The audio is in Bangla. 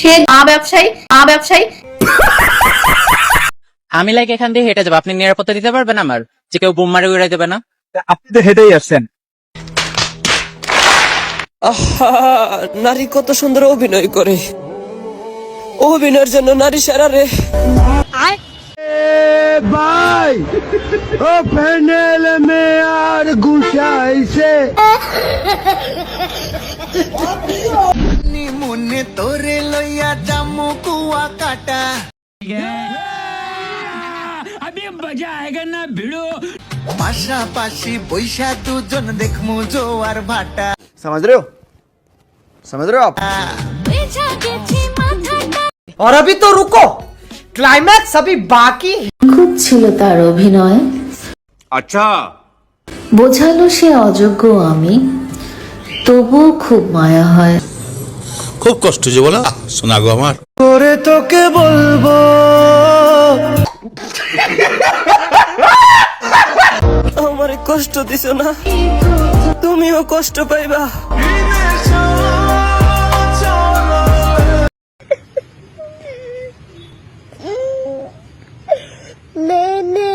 সে ব্যবসায়ী ব্যবসায়ী। আমি লাইক এখান দিয়ে হেঁটে যাবো, আপনি নিরাপত্তা দিতে পারবেন আমার, যে কেউ বোম মারে উড়াই দেবে না? আপনি তো হেঁটেই আসছেন। আহা, নারী কত সুন্দর অভিনয় করে, অভিনয়ের জন্য নারী সেরা রে। ভাই ও প্যানেল মে আর গুছাইছে মনে তোরে লইয়া জামু কুয়া কাটা পাশাপাশি বৈশা দুজন দেখমু জোয়ার ভাটা। समझ रहे हो आप? और अभी तो रुको, क्लाइमैक्स अभी बाकी। খুব ছিল তার অভিনয়, अच्छा বোঝালো সে অযোগ্য আমি, তবুও খুব মায়া হয়। খুব কষ্ট যে বলা শোনা গো আমার। করে তোকে বলবো আমারে কষ্ট দিছো না, তুমিও কষ্ট পাইবা। मैंने